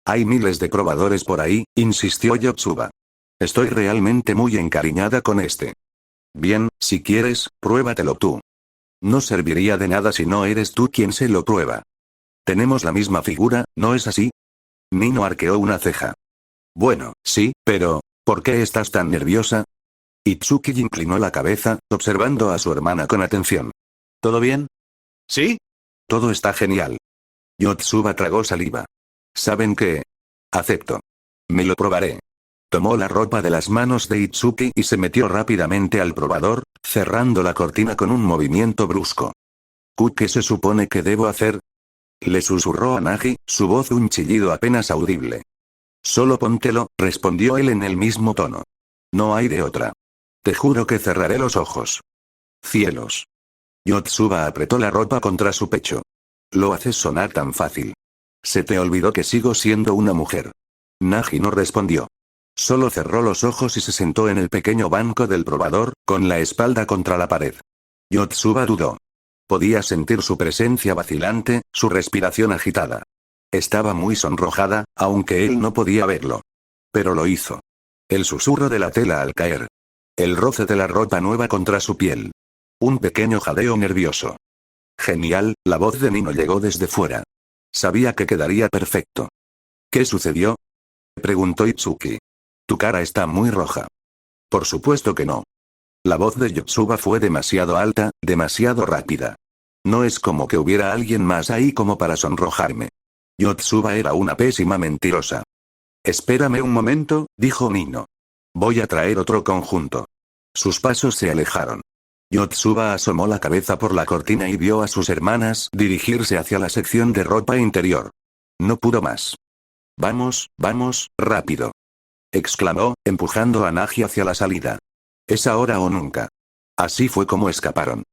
Hay miles de probadores por ahí, insistió Yotsuba. Estoy realmente muy encariñada con este. Bien, si quieres, pruébatelo tú. No serviría de nada si no eres tú quien se lo prueba. Tenemos la misma figura, ¿no es así? Nino arqueó una ceja. Bueno, sí, pero, ¿por qué estás tan nerviosa? Itsuki inclinó la cabeza, observando a su hermana con atención. ¿Todo bien? ¿Sí? Todo está genial. Yotsuba tragó saliva. ¿Saben qué? Acepto. Me lo probaré. Tomó la ropa de las manos de Itsuki y se metió rápidamente al probador, cerrando la cortina con un movimiento brusco. ¿Qué se supone que debo hacer? Le susurró a Nagi, su voz un chillido apenas audible. Solo póntelo, respondió él en el mismo tono. No hay de otra. Te juro que cerraré los ojos. Cielos. Yotsuba apretó la ropa contra su pecho. Lo haces sonar tan fácil. Se te olvidó que sigo siendo una mujer. Nagi no respondió. Solo cerró los ojos y se sentó en el pequeño banco del probador, con la espalda contra la pared. Yotsuba dudó. Podía sentir su presencia vacilante, su respiración agitada. Estaba muy sonrojada, aunque él no podía verlo. Pero lo hizo. El susurro de la tela al caer. El roce de la ropa nueva contra su piel. Un pequeño jadeo nervioso. Genial, la voz de Nino llegó desde fuera. Sabía que quedaría perfecto. ¿Qué sucedió? Preguntó Itsuki. Tu cara está muy roja. Por supuesto que no. La voz de Yotsuba fue demasiado alta, demasiado rápida. No es como que hubiera alguien más ahí como para sonrojarme. Yotsuba era una pésima mentirosa. Espérame un momento, dijo Nino. Voy a traer otro conjunto. Sus pasos se alejaron. Yotsuba asomó la cabeza por la cortina y vio a sus hermanas dirigirse hacia la sección de ropa interior. No pudo más. Vamos, vamos, rápido. Exclamó, empujando a Nagi hacia la salida. Es ahora o nunca. Así fue como escaparon.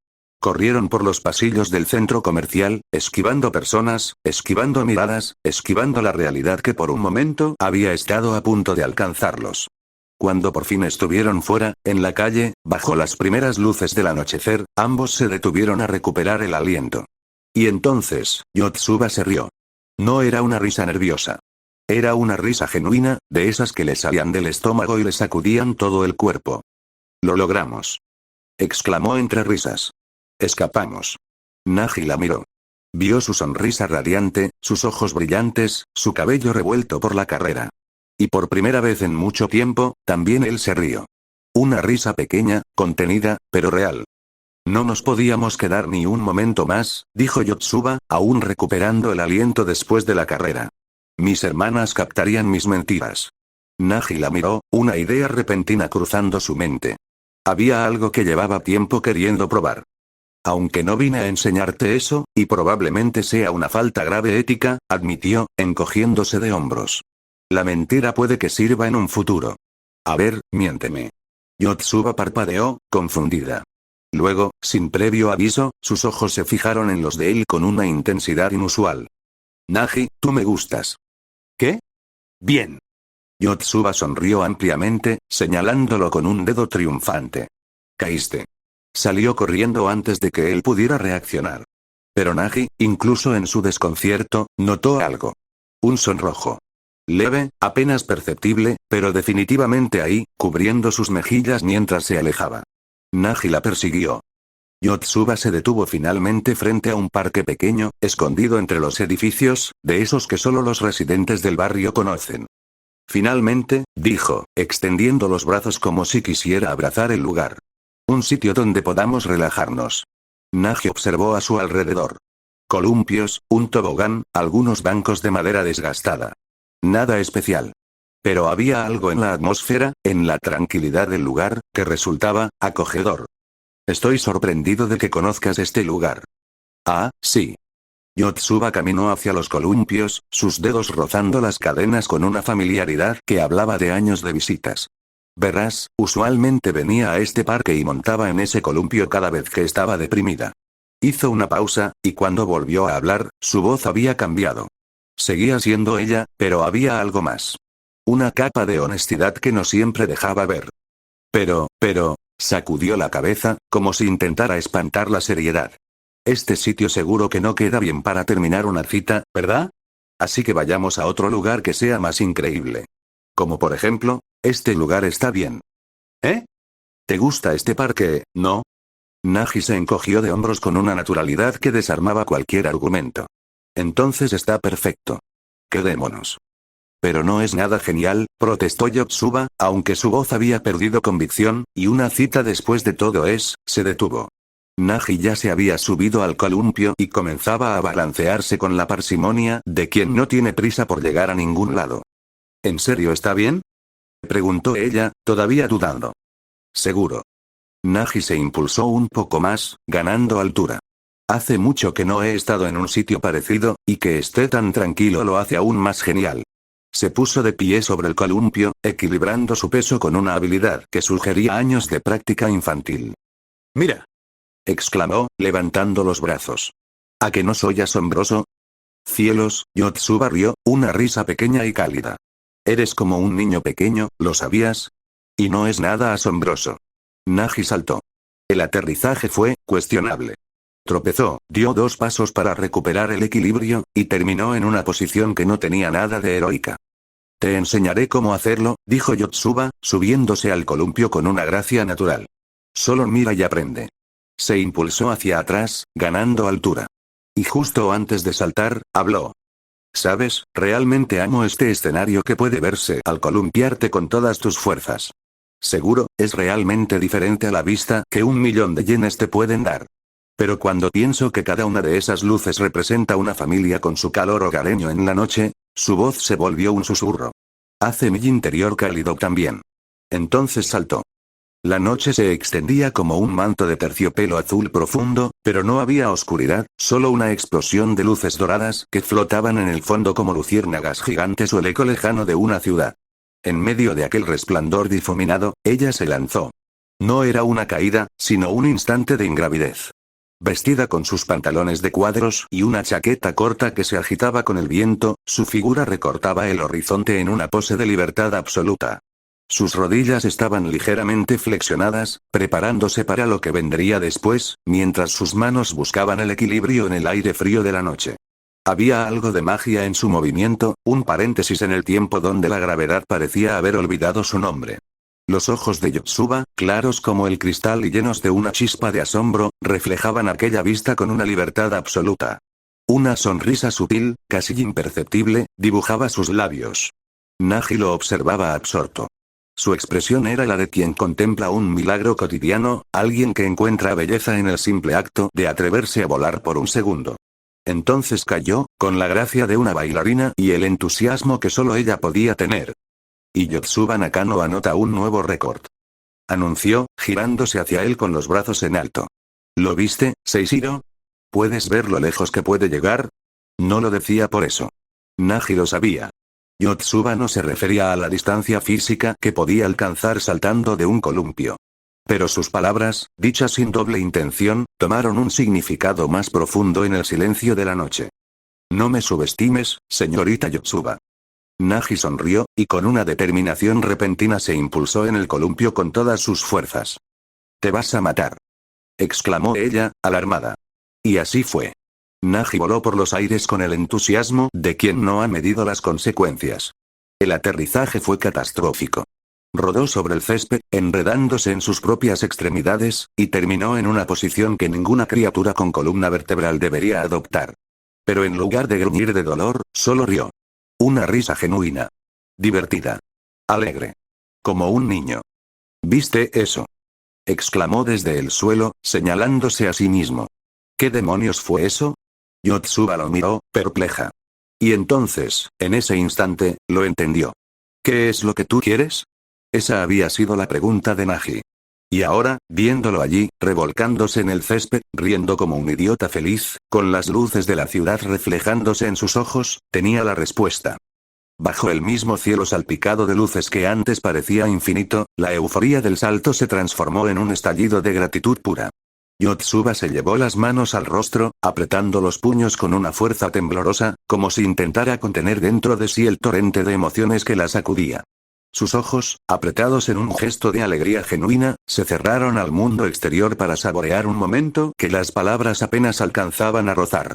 Corrieron por los pasillos del centro comercial, esquivando personas, esquivando miradas, esquivando la realidad que por un momento había estado a punto de alcanzarlos. Cuando por fin estuvieron fuera, en la calle, bajo las primeras luces del anochecer, ambos se detuvieron a recuperar el aliento. Y entonces, Yotsuba se rió. No era una risa nerviosa. Era una risa genuina, de esas que le salían del estómago y le sacudían todo el cuerpo. Lo logramos. Exclamó entre risas. Escapamos. Nagi la miró. Vio su sonrisa radiante, sus ojos brillantes, su cabello revuelto por la carrera. Y por primera vez en mucho tiempo, también él se rió. Una risa pequeña, contenida, pero real. No nos podíamos quedar ni un momento más, dijo Yotsuba, aún recuperando el aliento después de la carrera. Mis hermanas captarían mis mentiras. Nagi la miró, una idea repentina cruzando su mente. Había algo que llevaba tiempo queriendo probar. Aunque no vine a enseñarte eso, y probablemente sea una falta grave ética, admitió, encogiéndose de hombros. La mentira puede que sirva en un futuro. A ver, miénteme. Yotsuba parpadeó, confundida. Luego, sin previo aviso, sus ojos se fijaron en los de él con una intensidad inusual. Nagi, tú me gustas. ¿Qué? Bien. Yotsuba sonrió ampliamente, señalándolo con un dedo triunfante. Caíste. Salió corriendo antes de que él pudiera reaccionar. Pero Nagi, incluso en su desconcierto, notó algo. Un sonrojo. Leve, apenas perceptible, pero definitivamente ahí, cubriendo sus mejillas mientras se alejaba. Nagi la persiguió. Yotsuba se detuvo finalmente frente a un parque pequeño, escondido entre los edificios, de esos que solo los residentes del barrio conocen. Finalmente, dijo, extendiendo los brazos como si quisiera abrazar el lugar. Un sitio donde podamos relajarnos. Nagi observó a su alrededor. Columpios, un tobogán, algunos bancos de madera desgastada. Nada especial. Pero había algo en la atmósfera, en la tranquilidad del lugar, que resultaba acogedor. Estoy sorprendido de que conozcas este lugar. Ah, sí. Yotsuba caminó hacia los columpios, sus dedos rozando las cadenas con una familiaridad que hablaba de años de visitas. Verás, usualmente venía a este parque y montaba en ese columpio cada vez que estaba deprimida. Hizo una pausa, y cuando volvió a hablar, su voz había cambiado. Seguía siendo ella, pero había algo más. Una capa de honestidad que no siempre dejaba ver. Pero, sacudió la cabeza, como si intentara espantar la seriedad. Este sitio seguro que no queda bien para terminar una cita, ¿verdad? Así que vayamos a otro lugar que sea más increíble. Como por ejemplo, este lugar está bien. ¿Eh? ¿Te gusta este parque, no? Nagi se encogió de hombros con una naturalidad que desarmaba cualquier argumento. Entonces está perfecto. Quedémonos. Pero no es nada genial, protestó Yotsuba, aunque su voz había perdido convicción, y una cita después de todo se detuvo. Nagi ya se había subido al columpio y comenzaba a balancearse con la parsimonia de quien no tiene prisa por llegar a ningún lado. ¿En serio está bien? Preguntó ella, todavía dudando. Seguro. Nagi se impulsó un poco más, ganando altura. Hace mucho que no he estado en un sitio parecido, y que esté tan tranquilo lo hace aún más genial. Se puso de pie sobre el columpio, equilibrando su peso con una habilidad que sugería años de práctica infantil. ¡Mira!, exclamó, levantando los brazos. ¿A que no soy asombroso? Cielos, Yotsuba rió, una risa pequeña y cálida. Eres como un niño pequeño, ¿lo sabías? Y no es nada asombroso. Nagi saltó. El aterrizaje fue cuestionable. Tropezó, dio 2 pasos para recuperar el equilibrio, y terminó en una posición que no tenía nada de heroica. Te enseñaré cómo hacerlo, dijo Yotsuba, subiéndose al columpio con una gracia natural. Solo mira y aprende. Se impulsó hacia atrás, ganando altura. Y justo antes de saltar, habló. ¿Sabes? Realmente amo este escenario que puede verse al columpiarte con todas tus fuerzas. Seguro, es realmente diferente a la vista que 1.000.000 de yenes te pueden dar. Pero cuando pienso que cada una de esas luces representa una familia con su calor hogareño en la noche, su voz se volvió un susurro. Hace mi interior cálido también. Entonces saltó. La noche se extendía como un manto de terciopelo azul profundo, pero no había oscuridad, solo una explosión de luces doradas que flotaban en el fondo como luciérnagas gigantes o el eco lejano de una ciudad. En medio de aquel resplandor difuminado, ella se lanzó. No era una caída, sino un instante de ingravidez. Vestida con sus pantalones de cuadros y una chaqueta corta que se agitaba con el viento, su figura recortaba el horizonte en una pose de libertad absoluta. Sus rodillas estaban ligeramente flexionadas, preparándose para lo que vendría después, mientras sus manos buscaban el equilibrio en el aire frío de la noche. Había algo de magia en su movimiento, un paréntesis en el tiempo donde la gravedad parecía haber olvidado su nombre. Los ojos de Yotsuba, claros como el cristal y llenos de una chispa de asombro, reflejaban aquella vista con una libertad absoluta. Una sonrisa sutil, casi imperceptible, dibujaba sus labios. Nagi lo observaba absorto. Su expresión era la de quien contempla un milagro cotidiano, alguien que encuentra belleza en el simple acto de atreverse a volar por un segundo. Entonces cayó, con la gracia de una bailarina y el entusiasmo que solo ella podía tener. Y Yotsuba Nakano anota un nuevo récord. Anunció, girándose hacia él con los brazos en alto. ¿Lo viste, Seishiro? ¿Puedes ver lo lejos que puede llegar? No lo decía por eso. Nagi lo sabía. Yotsuba no se refería a la distancia física que podía alcanzar saltando de un columpio. Pero sus palabras, dichas sin doble intención, tomaron un significado más profundo en el silencio de la noche. No me subestimes, señorita Yotsuba. Nagi sonrió, y con una determinación repentina se impulsó en el columpio con todas sus fuerzas. «Te vas a matar», exclamó ella, alarmada. Y así fue. Nagi voló por los aires con el entusiasmo de quien no ha medido las consecuencias. El aterrizaje fue catastrófico. Rodó sobre el césped, enredándose en sus propias extremidades, y terminó en una posición que ninguna criatura con columna vertebral debería adoptar. Pero en lugar de gruñir de dolor, solo rió. Una risa genuina. Divertida. Alegre. Como un niño. ¿Viste eso?, exclamó desde el suelo, señalándose a sí mismo. ¿Qué demonios fue eso? Yotsuba lo miró, perpleja. Y entonces, en ese instante, lo entendió. ¿Qué es lo que tú quieres? Esa había sido la pregunta de Nagi. Y ahora, viéndolo allí, revolcándose en el césped, riendo como un idiota feliz, con las luces de la ciudad reflejándose en sus ojos, tenía la respuesta. Bajo el mismo cielo salpicado de luces que antes parecía infinito, la euforía del salto se transformó en un estallido de gratitud pura. Yotsuba se llevó las manos al rostro, apretando los puños con una fuerza temblorosa, como si intentara contener dentro de sí el torrente de emociones que la sacudía. Sus ojos, apretados en un gesto de alegría genuina, se cerraron al mundo exterior para saborear un momento que las palabras apenas alcanzaban a rozar.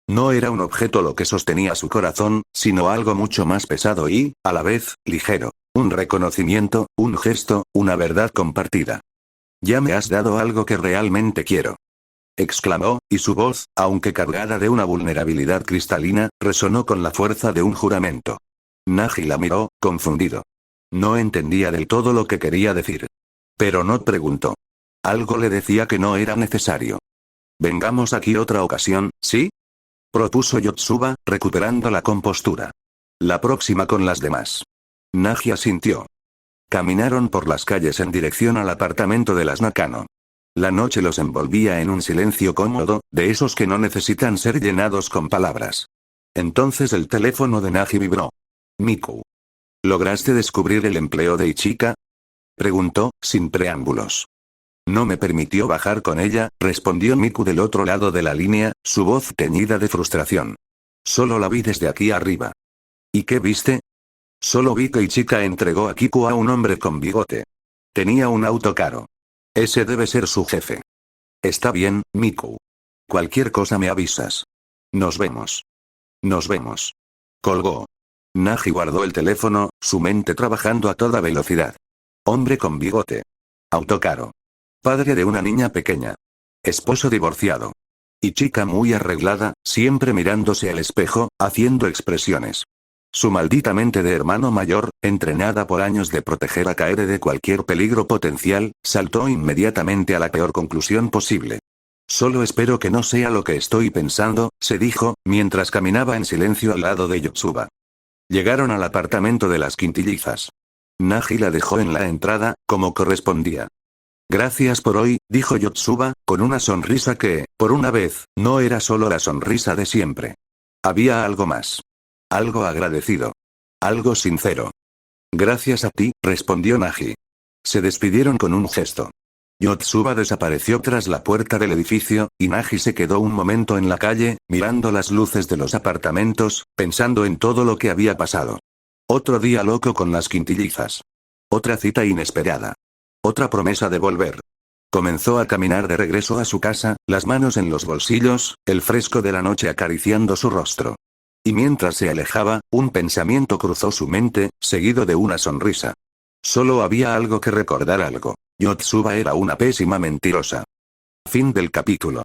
No era un objeto lo que sostenía su corazón, sino algo mucho más pesado y, a la vez, ligero. Un reconocimiento, un gesto, una verdad compartida. Ya me has dado algo que realmente quiero, exclamó, y su voz, aunque cargada de una vulnerabilidad cristalina, resonó con la fuerza de un juramento. Nagi la miró, confundido. No entendía del todo lo que quería decir. Pero no preguntó. Algo le decía que no era necesario. Vengamos aquí otra ocasión, ¿sí?, propuso Yotsuba, recuperando la compostura. La próxima con las demás. Nagi asintió. Caminaron por las calles en dirección al apartamento de las Nakano. La noche los envolvía en un silencio cómodo, de esos que no necesitan ser llenados con palabras. Entonces el teléfono de Nagi vibró. Miku. ¿Lograste descubrir el empleo de Ichika?, preguntó, sin preámbulos. No me permitió bajar con ella, respondió Miku del otro lado de la línea, su voz teñida de frustración. Solo la vi desde aquí arriba. ¿Y qué viste? Solo vi que Ichika entregó a Kiku a un hombre con bigote. Tenía un auto caro. Ese debe ser su jefe. Está bien, Miku. Cualquier cosa me avisas. Nos vemos. Nos vemos. Colgó. Nagi guardó el teléfono, su mente trabajando a toda velocidad. Hombre con bigote. Auto caro. Padre de una niña pequeña. Esposo divorciado. Y chica muy arreglada, siempre mirándose al espejo, haciendo expresiones. Su maldita mente de hermano mayor, entrenada por años de proteger a Kaede de cualquier peligro potencial, saltó inmediatamente a la peor conclusión posible. Solo espero que no sea lo que estoy pensando, se dijo, mientras caminaba en silencio al lado de Yotsuba. Llegaron al apartamento de las quintillizas. Nagi la dejó en la entrada, como correspondía. Gracias por hoy, dijo Yotsuba, con una sonrisa que, por una vez, no era solo la sonrisa de siempre. Había algo más. Algo agradecido. Algo sincero. Gracias a ti, respondió Nagi. Se despidieron con un gesto. Yotsuba desapareció tras la puerta del edificio, y Nagi se quedó un momento en la calle, mirando las luces de los apartamentos, pensando en todo lo que había pasado. Otro día loco con las quintillizas. Otra cita inesperada. Otra promesa de volver. Comenzó a caminar de regreso a su casa, las manos en los bolsillos, el fresco de la noche acariciando su rostro. Y mientras se alejaba, un pensamiento cruzó su mente, seguido de una sonrisa. Solo había algo que recordar algo. Yotsuba era una pésima mentirosa. Fin del capítulo.